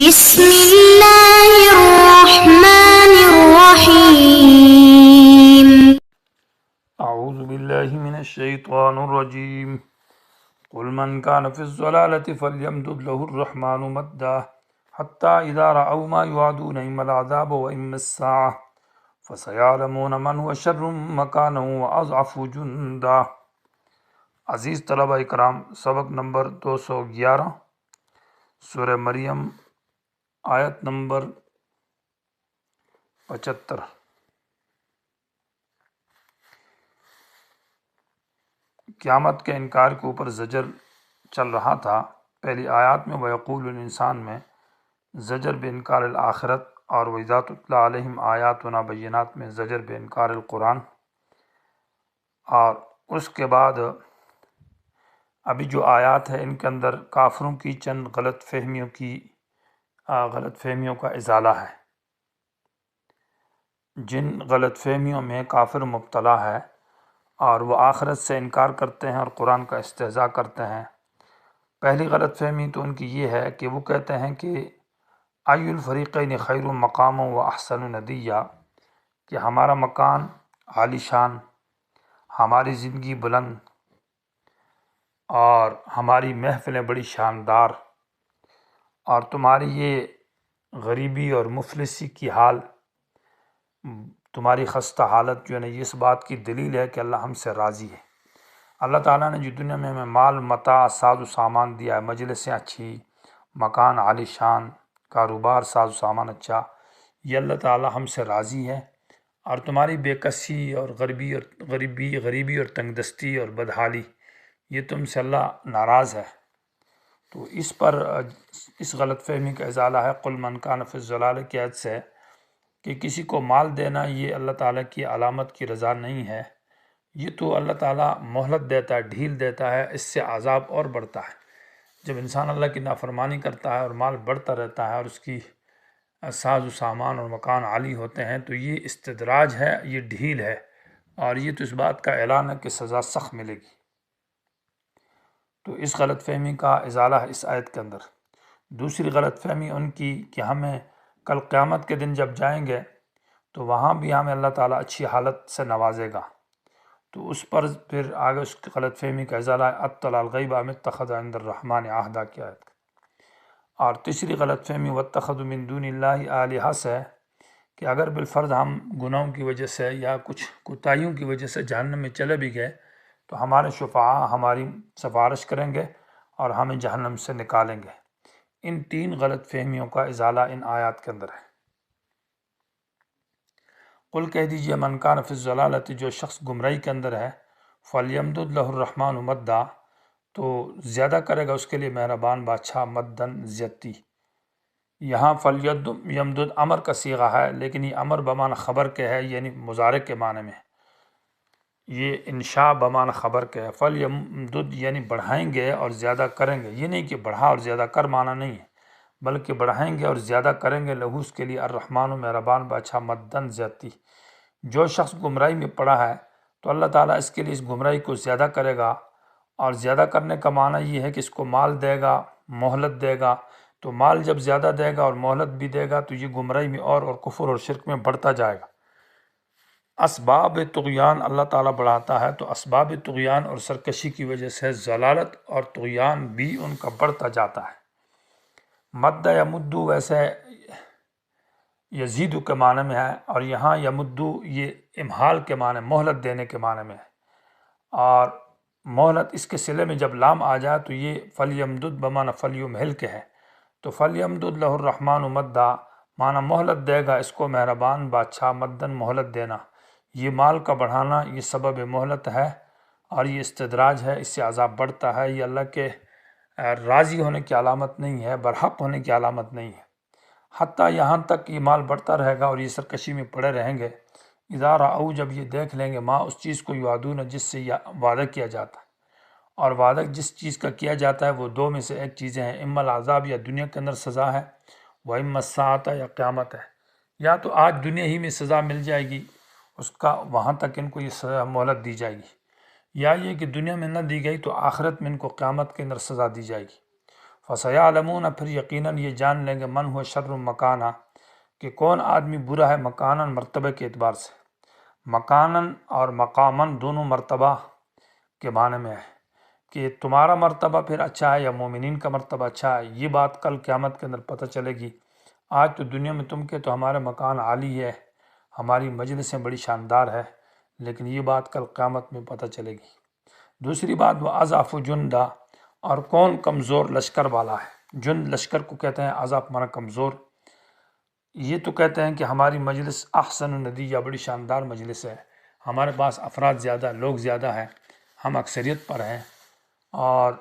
بسم اللہ الرحمن الرحیم۔ اعوذ باللہ من الشیطان الرجیم قل من کان فی الضلالة فلیمدد له الرحمن مدا حتی اذا رأوا ما یوعدون اما العذاب واما الساعة فسیعلمون من هو شر مکانا واضعف جندا۔ عزیز طلبہ اکرام، سبق نمبر 211، سورہ مریم، آیت نمبر 75۔ قیامت کے انکار کے اوپر زجر چل رہا تھا۔ پہلی آیات میں وَيَقُولُ الْإِنسان میں زجر بِإِنْكَارِ الْآخِرَت، اور وَإِذَا تُتْلَىٰ عَلَيْهِمْ آیَاتُنَا بَيِّنَاتٍ میں زجر بِإِنْكَارِ القرآن۔ اور اس کے بعد ابھی جو آیات ہے ان کے اندر کافروں کی چند غلط فہمیوں کا ازالہ ہے۔ جن غلط فہمیوں میں کافر مبتلا ہے اور وہ آخرت سے انکار کرتے ہیں اور قرآن کا استہزاء کرتے ہیں۔ پہلی غلط فہمی تو ان کی یہ ہے کہ وہ کہتے ہیں کہ ای الفریقین خیر مقام و احسن ندیہ، کہ ہمارا مکان عالی شان، ہماری زندگی بلند اور ہماری محفلیں بڑی شاندار، اور تمہاری یہ غریبی اور مفلسی کی حال، تمہاری خستہ حالت جو ہے نا، یہ اس بات کی دلیل ہے کہ اللہ ہم سے راضی ہے۔ اللہ تعالیٰ نے جو دنیا میں ہمیں مال متاع ساز و سامان دیا ہے، مجلسیں اچھی، مکان عالی شان، کاروبار ساز و سامان اچھا، یہ اللہ تعالیٰ ہم سے راضی ہے، اور تمہاری بے کسی اور غریبی اور تنگ دستی اور بدحالی، یہ تم سے اللہ ناراض ہے۔ تو اس پر اس غلط فہمی کا ازالہ ہے قل من کان فی الضلالہ کی آیت سے، کہ کسی کو مال دینا یہ اللہ تعالیٰ کی علامت کی رضا نہیں ہے۔ یہ تو اللہ تعالیٰ مہلت دیتا ہے، ڈھیل دیتا ہے، اس سے عذاب اور بڑھتا ہے۔ جب انسان اللہ کی نافرمانی کرتا ہے اور مال بڑھتا رہتا ہے اور اس کی ساز و سامان اور مکان عالی ہوتے ہیں، تو یہ استدراج ہے، یہ ڈھیل ہے، اور یہ تو اس بات کا اعلان ہے کہ سزا سخت ملے گی۔ تو اس غلط فہمی کا ازالہ ہے اس آیت کے اندر۔ دوسری غلط فہمی ان کی کہ ہمیں کل قیامت کے دن جب جائیں گے تو وہاں بھی ہمیں اللہ تعالیٰ اچھی حالت سے نوازے گا، تو اس پر پھر آگے اس کی غلط فہمی کا ازالہ ہے اطلع الغیب ام اتخذ عند الرحمن عہدا کی آیت۔ اور تیسری غلط فہمی واتخذوا من دون اللہ آلہہ سے، کہ اگر بالفرض ہم گناہوں کی وجہ سے یا کچھ کوتاہیوں کی وجہ سے جہنم میں چلے بھی گئے تو ہمارے شفعاء ہماری سفارش کریں گے اور ہمیں جہنم سے نکالیں گے۔ ان تین غلط فہمیوں کا ازالہ ان آیات کے اندر ہے۔ قل کہہ دیجئے من کان فی الضلالۃ، جو شخص گمراہی کے اندر ہے، فلیمدد لہ الرحمن مدا، تو زیادہ کرے گا اس کے لیے مہربان بادشاہ مدن زیادتی۔ یہاں یمدد امر کا صیغہ ہے، لیکن یہ امر بمعنی خبر کے ہے، یعنی مضارع کے معنی میں، یہ انشاء بمعنی خبر کے ہے۔ فلیمدد یعنی بڑھائیں گے اور زیادہ کریں گے، یہ نہیں کہ بڑھا اور زیادہ کر معنی نہیں ہے، بلکہ بڑھائیں گے اور زیادہ کریں گے لہو اس کے لیے الرحمن مہربان بادشاہ مدن زیادتی۔ جو شخص گمراہی میں پڑا ہے تو اللہ تعالیٰ اس کے لیے اس گمراہی کو زیادہ کرے گا، اور زیادہ کرنے کا معنی یہ ہے کہ اس کو مال دے گا، مہلت دے گا، تو مال جب زیادہ دے گا اور مہلت بھی دے گا تو یہ گمراہی میں اور کفر اور شرک میں بڑھتا جائے گا۔ اسباب طغیان اللہ تعالیٰ بڑھاتا ہے، تو اسباب طغیان اور سرکشی کی وجہ سے ضلالت اور طغیان بھی ان کا بڑھتا جاتا ہے۔ مد یا مدو ویسے یزید کے معنی میں ہے، اور یہاں یمدو یہ امہال کے معنی، مہلت دینے کے معنی میں ہے، اور مہلت اس کے صلے میں جب لام آ جائے تو یہ فلیمدد بمعنی فلیمہل کے ہے، تو فلیمدد لہ الرحمن مدا معنی مہلت دے گا اس کو مہربان بادشاہ مدن مہلت دینا۔ یہ مال کا بڑھانا یہ سبب مہلت ہے، اور یہ استدراج ہے، اس سے عذاب بڑھتا ہے، یہ اللہ کے راضی ہونے کی علامت نہیں ہے، برحق ہونے کی علامت نہیں ہے۔ حتیٰ یہاں تک یہ مال بڑھتا رہے گا اور یہ سرکشی میں پڑے رہیں گے، اذا رأوا جب یہ دیکھ لیں گے ما اس چیز کو یوعدون جس سے وعدہ کیا جاتا ہے، اور وعدہ جس چیز کا کیا جاتا ہے وہ دو میں سے ایک چیزیں ہیں، اما العذاب یا دنیا کے اندر سزا ہے، و اما الساعۃ یا قیامت ہے، یا تو آج دنیا ہی میں سزا مل جائے گی اس کا، وہاں تک ان کو یہ سزا مہلت دی جائے گی، یا یہ کہ دنیا میں نہ دی گئی تو آخرت میں ان کو قیامت کے اندر سزا دی جائے گی۔ فسیعلمون، پھر یقیناً یہ جان لیں گے، من ہوا شر مکانہ، کہ کون آدمی برا ہے مکاناً مرتبہ کے اعتبار سے۔ مکاناً اور مقاماً دونوں مرتبہ کے معنی میں ہے کہ تمہارا مرتبہ پھر اچھا ہے یا مومنین کا مرتبہ اچھا ہے، یہ بات کل قیامت کے اندر پتہ چلے گی۔ آج تو دنیا میں تم کے تو ہمارا مکان عالی ہے، ہماری مجلسیں بڑی شاندار ہے، لیکن یہ بات کل قیامت میں پتہ چلے گی۔ دوسری بات، وہ اضعف جندہ، اور کون کمزور لشکر والا ہے۔ جند لشکر کو کہتے ہیں، اضعف مانا کمزور۔ یہ تو کہتے ہیں کہ ہماری مجلس احسن الندیہ، بڑی شاندار مجلس ہے، ہمارے پاس افراد زیادہ، لوگ زیادہ ہیں، ہم اکثریت پر ہیں، اور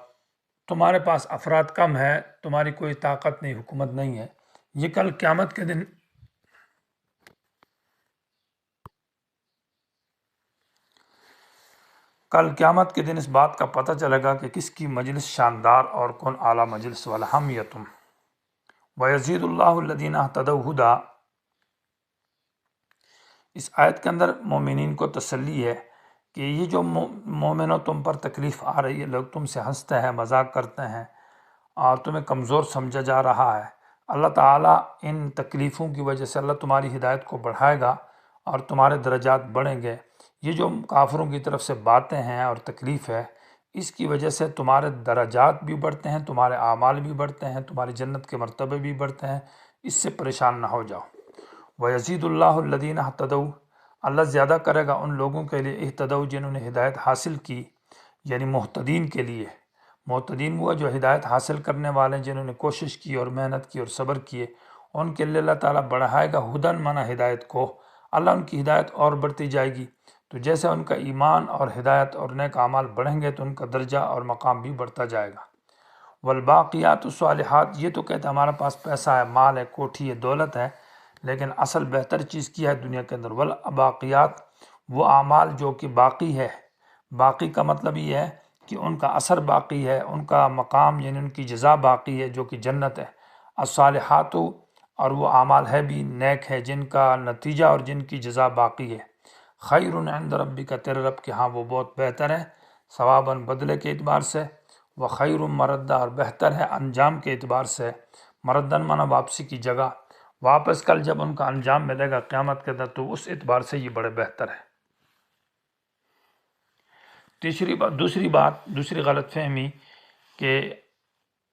تمہارے پاس افراد کم ہے، تمہاری کوئی طاقت نہیں، حکومت نہیں ہے۔ یہ کل قیامت کے دن اس بات کا پتہ چلے گا کہ کس کی مجلس شاندار اور کون اعلیٰ مجلس والا، ہم یا تم۔ وَيَزِيدُ اللَّهُ الَّذِينَ اهْتَدَوْا هُدًى، اس آیت کے اندر مومنین کو تسلی ہے کہ یہ جو مومنوں تم پر تکلیف آ رہی ہے، لوگ تم سے ہنستے ہیں، مذاق کرتے ہیں اور تمہیں کمزور سمجھا جا رہا ہے، اللہ تعالیٰ ان تکلیفوں کی وجہ سے اللہ تمہاری ہدایت کو بڑھائے گا اور تمہارے درجات بڑھیں گے۔ یہ جو کافروں کی طرف سے باتیں ہیں اور تکلیف ہے، اس کی وجہ سے تمہارے درجات بھی بڑھتے ہیں، تمہارے اعمال بھی بڑھتے ہیں، تمہاری جنت کے مرتبے بھی بڑھتے ہیں، اس سے پریشان نہ ہو جاؤ۔ وَيَزِيدُ اللَّهُ الَّذِينَ اهْتَدَوْا، اللہ زیادہ کرے گا ان لوگوں کے لیے اہتدوا، جنہوں نے ہدایت حاصل کی، یعنی محتدین کے لیے۔ محتدین وہ جو ہدایت حاصل کرنے والے ہیں، جنہوں نے کوشش کی اور محنت کی اور صبر کیے، ان کے لیے اللہ تعالیٰ بڑھائے گا ہدن مانا ہدایت کو، اللہ ان کی ہدایت اور بڑھتی جائے گی۔ تو جیسے ان کا ایمان اور ہدایت اور نیک اعمال بڑھیں گے تو ان کا درجہ اور مقام بھی بڑھتا جائے گا۔ والباقیات الصالحات، یہ تو کہتے ہیں ہمارے پاس پیسہ ہے، مال ہے، کوٹھی ہے، دولت ہے، لیکن اصل بہتر چیز کیا ہے دنیا کے اندر؟ والباقیات، وہ اعمال جو کہ باقی ہے۔ باقی کا مطلب یہ ہے کہ ان کا اثر باقی ہے، ان کا مقام یعنی ان کی جزا باقی ہے، جو کہ جنت ہے۔ الصالحات، اور وہ اعمال ہے بھی نیک ہے، جن کا نتیجہ اور جن کی جزا باقی ہے۔ خیر عند ربک، تیرے رب کے ہاں وہ بہت بہتر ہے، ثواباً بدلے کے اعتبار سے، وخیر مردہ، اور بہتر ہے انجام کے اعتبار سے۔ مردن مانا واپسی کی جگہ، واپس کل جب ان کا انجام ملے گا قیامت کے دن، تو اس اعتبار سے یہ بڑے بہتر ہے۔ دوسری غلط فہمی کہ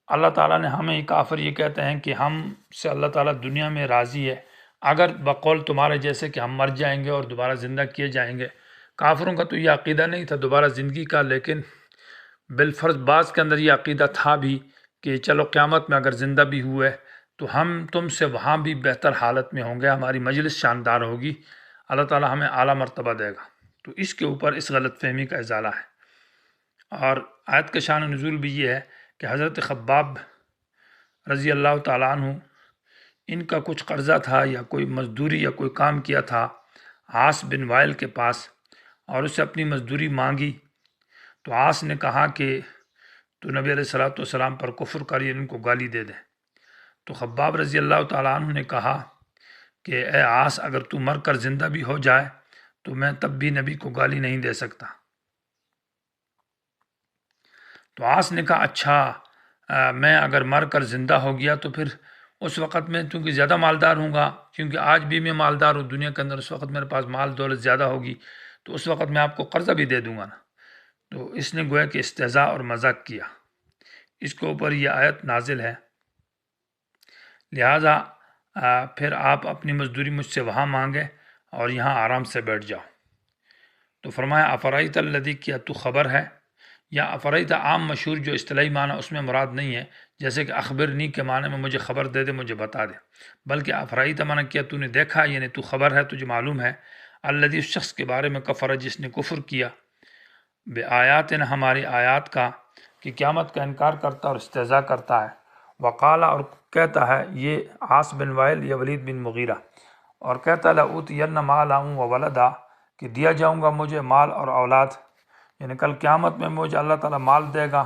اللہ تعالیٰ نے ہمیں، کافر یہ کہتے ہیں کہ ہم سے اللہ تعالیٰ دنیا میں راضی ہے اگر بقول تمہارے جیسے کہ ہم مر جائیں گے اور دوبارہ زندہ کیے جائیں گے۔ کافروں کا تو یہ عقیدہ نہیں تھا دوبارہ زندگی کا، لیکن بالفرض بعض کے اندر یہ عقیدہ تھا بھی کہ چلو قیامت میں اگر زندہ بھی ہوئے تو ہم تم سے وہاں بھی بہتر حالت میں ہوں گے، ہماری مجلس شاندار ہوگی، اللہ تعالیٰ ہمیں اعلیٰ مرتبہ دے گا۔ تو اس کے اوپر اس غلط فہمی کا ازالہ ہے۔ اور آیت کا شان نزول بھی یہ ہے کہ حضرت خباب رضی اللہ تعالیٰ عنہ، ان کا کچھ قرضہ تھا یا کوئی مزدوری یا کوئی کام کیا تھا عاص بن وائل کے پاس، اور اسے اپنی مزدوری مانگی تو عاص نے کہا کہ تو نبی علیہ السلام پر کفر کر، ان کو گالی دے دے۔ تو خباب رضی اللہ تعالیٰ عنہ نے کہا کہ اے عاص، اگر تو مر کر زندہ بھی ہو جائے تو میں تب بھی نبی کو گالی نہیں دے سکتا۔ تو عاص نے کہا اچھا، میں اگر مر کر زندہ ہو گیا تو پھر اس وقت میں چونکہ زیادہ مالدار ہوں گا، کیونکہ آج بھی میں مالدار ہوں دنیا کے اندر، اس وقت میرے پاس مال دولت زیادہ ہوگی تو اس وقت میں آپ کو قرضہ بھی دے دوں گا نا۔ تو اس نے گویا کہ استہزاء اور مذاق کیا۔ اس کے اوپر یہ آیت نازل ہے، لہٰذا پھر آپ اپنی مزدوری مجھ سے وہاں مانگے اور یہاں آرام سے بیٹھ جاؤ۔ تو فرمایا افرائیت الذی، کیا تو خبر ہے، یا افرائیت عام مشہور جو اصطلاحی معنی اس میں مراد نہیں ہے، جیسے کہ اخبرنی کے معنی میں مجھے خبر دے دے، مجھے بتا دے، بلکہ افرائیت معنی کیا تو نے دیکھا، یعنی تو خبر ہے، تجھے معلوم ہے، الذی، اس شخص کے بارے میں کفر، جس نے کفر کیا، بے آیاتنا، ہماری آیات کا، کہ قیامت کا انکار کرتا اور استہزاء کرتا ہے۔ وقالا، اور کہتا ہے، یہ عاص بن وائل یا ولید بن مغیرہ، اور کہتا لأوتین مالا وولدا، کہ دیا جاؤں گا مجھے مال اور اولاد، یعنی کل قیامت میں مجھے اللہ تعالیٰ مال دے گا۔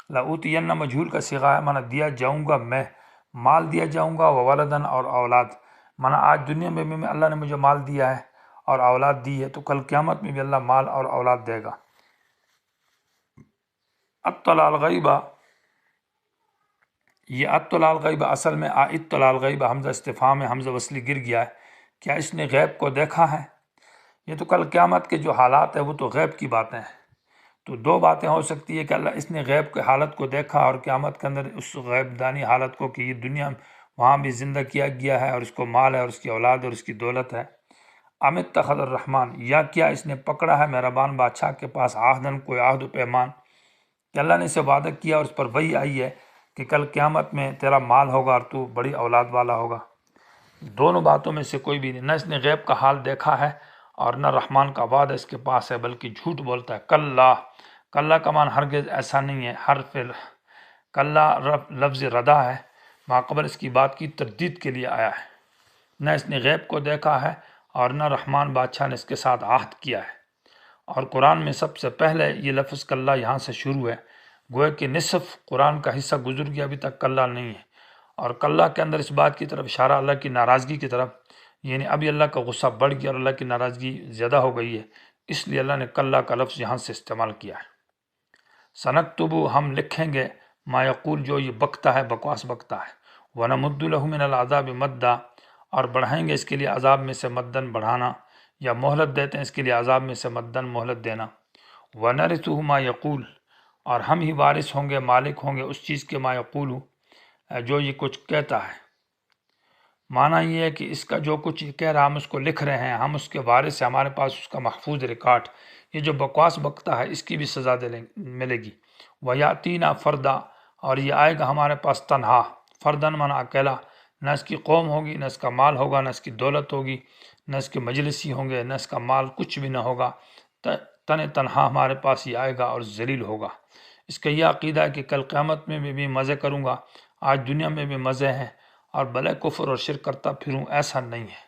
لأوتین مجہول کا صیغہ ہے، مانا دیا جاؤں گا، میں مال دیا جاؤں گا، وولدن، اور اولاد، مانا آج دنیا میں بھی اللہ نے مجھے مال دیا ہے اور اولاد دی ہے، تو کل قیامت میں بھی اللہ مال اور اولاد دے گا۔ اطلع الغیبہ، یہ اطلاع الغیب اصل میں اطلاع الغیب حمزہ استفہام ہے، حمزہ وصلی گر گیا ہے. کیا اس نے غیب کو دیکھا ہے؟ یہ تو کل قیامت کے جو حالات ہیں وہ تو غیب کی باتیں ہیں. تو دو باتیں ہو سکتی ہے کہ اللہ اس نے غیب کے حالت کو دیکھا اور قیامت کے اندر اس غیب دانی حالت کو کہ یہ دنیا وہاں بھی زندہ کیا گیا ہے اور اس کو مال ہے اور اس کی اولاد اور اس کی دولت ہے. ام اتخذ الرحمن، یا کیا اس نے پکڑا ہے مہربان بادشاہ کے پاس عہدن، کوئی عہد و پیمان کہ اللہ نے اسے وعدہ کیا اور اس پر وحی آئی ہے کہ کل قیامت میں تیرا مال ہوگا اور تو بڑی اولاد والا ہوگا. دونوں باتوں میں سے کوئی بھی نہیں. نہ اس نے غیب کا حال دیکھا ہے اور نہ رحمان کا وعدہ اس کے پاس ہے، بلکہ جھوٹ بولتا ہے. کلا، کلا کا معنی ہرگز ایسا نہیں ہے. حرف کلا لفظ ردا ہے، ماقبل اس کی بات کی تردید کے لیے آیا ہے. نہ اس نے غیب کو دیکھا ہے اور نہ رحمان بادشاہ نے اس کے ساتھ عہد کیا ہے. اور قرآن میں سب سے پہلے یہ لفظ کلا یہاں سے شروع ہے، گویا کہ نصف قرآن کا حصہ گزر گیا، ابھی تک کلا نہیں ہے. اور کلا کے اندر اس بات کی طرف اشارہ اللہ کی ناراضگی کی طرف، یعنی ابھی اللہ کا غصہ بڑھ گیا اور اللہ کی ناراضگی زیادہ ہو گئی ہے، اس لیے اللہ نے کلا کا لفظ یہاں سے استعمال کیا ہے. سنکتبو، ہم لکھیں گے، ما یقول، جو یہ بکتا ہے، بکواس بکتا ہے. ونمد له من العذاب مدا، اور بڑھائیں گے اس کے لیے عذاب میں سے مدن، بڑھانا، یا مہلت دیتے ہیں اس کے لیے عذاب میں سے مدن، مہلت دینا. ونرثه ما یقول، اور ہم ہی وارث ہوں گے، مالک ہوں گے اس چیز کے، ما یقول، جو یہ کچھ کہتا ہے. معنی یہ ہے کہ اس کا جو کچھ یہ کہہ رہا ہم اس کو لکھ رہے ہیں، ہم اس کے وارث ہیں، ہمارے پاس اس کا محفوظ ریکارڈ. یہ جو بکواس بکتا ہے اس کی بھی سزا ملے گی. وَيَأْتِينَا فَرْدًا، اور یہ آئے گا ہمارے پاس تنہا. فردن معنی اکیلا، نہ اس کی قوم ہوگی، نہ اس کا مال ہوگا، نہ اس کی دولت ہوگی، نہ اس کے مجلسی ہوں گے، نہ اس کا مال، کچھ بھی نہ ہوگا. تنہا ہمارے پاس یہ آئے گا اور ذلیل ہوگا. اس کا یہ عقیدہ ہے کہ کل قیامت میں بھی مزے کروں گا، آج دنیا میں بھی مزے ہیں، اور بھلے کفر اور شرک کرتا پھروں، ایسا نہیں ہے.